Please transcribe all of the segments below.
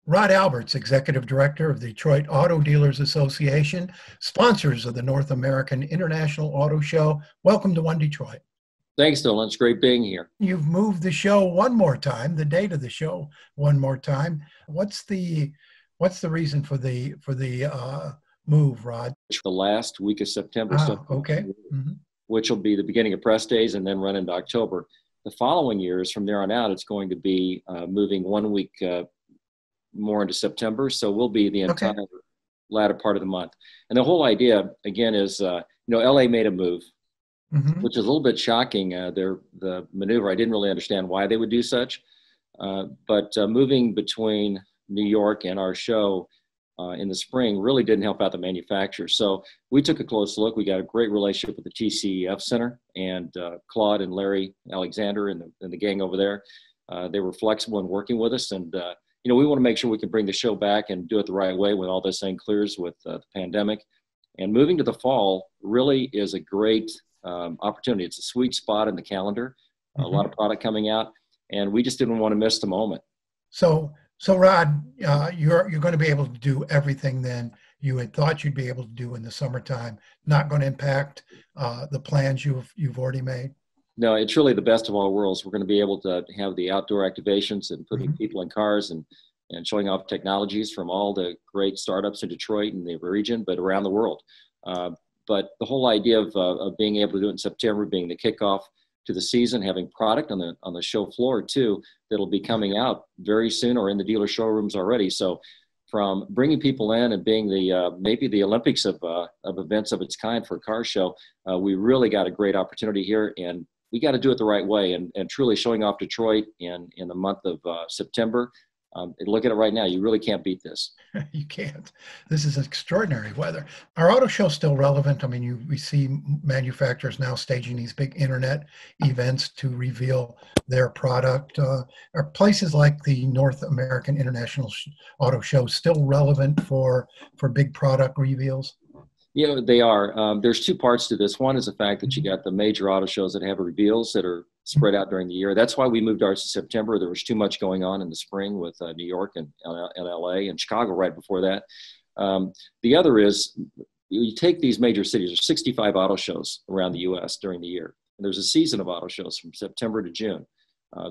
Rod Alberts, Executive Director of the Detroit Auto Dealers Association, sponsors of the North American International Auto Show. Welcome to One Detroit. Thanks, Nolan. It's great being here. You've moved the show one more time, the date of the show one more time. What's the reason for the move, Rod? The last week of September, Okay. Which will be the beginning of press days and then run into October. The following years, from there on out, it's going to be moving 1 week more into September. So we'll be the entire latter part of the month. And the whole idea, again, is, LA made a move, which is a little bit shocking. The maneuver, I didn't really understand why they would do such. But moving between New York and our show in the spring really didn't help out the manufacturer. So we took a close look. We got a great relationship with the TCEF Center and Claude and Larry Alexander and the gang over there. They were flexible in working with us. And, we want to make sure we can bring the show back and do it the right way when all this thing clears with the pandemic. And moving to the fall really is a great opportunity. It's a sweet spot in the calendar, a lot of product coming out, and we just didn't want to miss the moment. So Rod, you're going to be able to do everything then you had thought you'd be able to do in the summertime, not going to impact the plans you've already made? No, it's really the best of all worlds. We're going to be able to have the outdoor activations and putting people in cars and showing off technologies from all the great startups in Detroit and the region, but around the world. But the whole idea of being able to do it in September, being the kickoff to the season, having product on the show floor too, that'll be coming out very soon or in the dealer showrooms already. So from bringing people in and being maybe the Olympics of events of its kind for a car show, we really got a great opportunity here, and we got to do it the right way and truly showing off Detroit in the month of September. Look at it right now. You really can't beat this. You can't. This is extraordinary weather. Are auto shows still relevant? I mean, we see manufacturers now staging these big internet events to reveal their product. Are places like the North American International Auto Show still relevant for big product reveals? They are. There's two parts to this. One is the fact that you got the major auto shows that have reveals that are spread out during the year. That's why we moved ours to September. There was too much going on in the spring with New York and LA and Chicago right before that. The other is you take these major cities. There's 65 auto shows around the U.S. during the year. And there's a season of auto shows from September to June.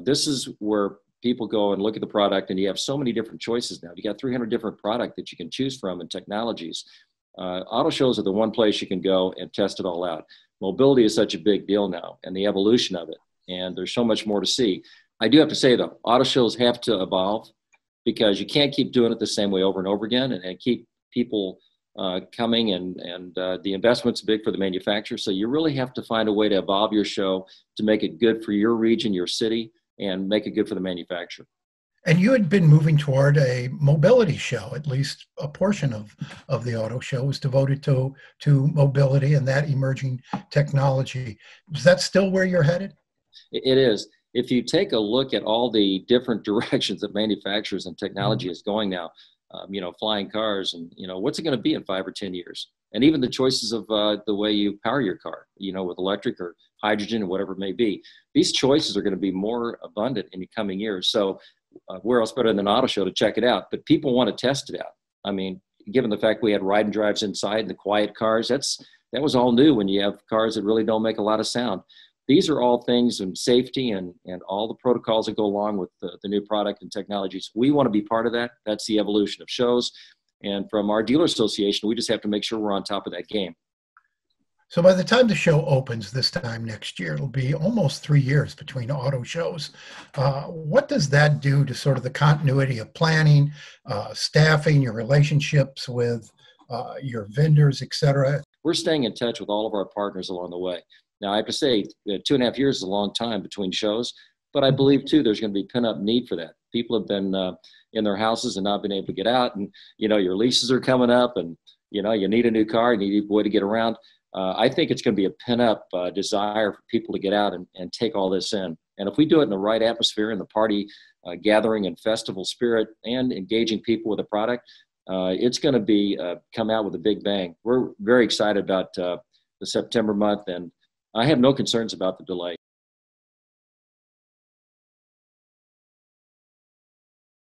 This is where people go and look at the product, and you have so many different choices now. You got 300 different product that you can choose from and technologies. Auto shows are the one place you can go and test it all out. Mobility is such a big deal now, and the evolution of it, and there's so much more to see. I do have to say, though, auto shows have to evolve because you can't keep doing it the same way over and over again and keep people coming, and the investment's big for the manufacturer. So you really have to find a way to evolve your show to make it good for your region, your city, and make it good for the manufacturer. And you had been moving toward a mobility show. At least a portion of the auto show was devoted to mobility and that emerging technology. Is that still where you're headed? It is. If you take a look at all the different directions that manufacturers and technology is going now, flying cars and, what's it going to be in 5 or 10 years? And even the choices of the way you power your car, with electric or hydrogen or whatever it may be. These choices are going to be more abundant in the coming years. So where else better than an auto show to check it out? But people want to test it out. I mean, given the fact we had ride and drives inside and the quiet cars, that was all new when you have cars that really don't make a lot of sound. These are all things in safety and all the protocols that go along with the new product and technologies. We want to be part of that. That's the evolution of shows. And from our dealer association, we just have to make sure we're on top of that game. So by the time the show opens this time next year, it'll be almost 3 years between auto shows. What does that do to sort of the continuity of planning, staffing, your relationships with your vendors, et cetera? We're staying in touch with all of our partners along the way. Now, I have to say, 2.5 years is a long time between shows, but I believe, too, there's going to be pent-up need for that. People have been in their houses and not been able to get out, and, your leases are coming up, and, you need a new car, you need a way to get around. I think it's going to be a pent-up desire for people to get out and take all this in. And if we do it in the right atmosphere, in the party gathering and festival spirit and engaging people with the product, it's going to be come out with a big bang. We're very excited about the September month, and I have no concerns about the delay.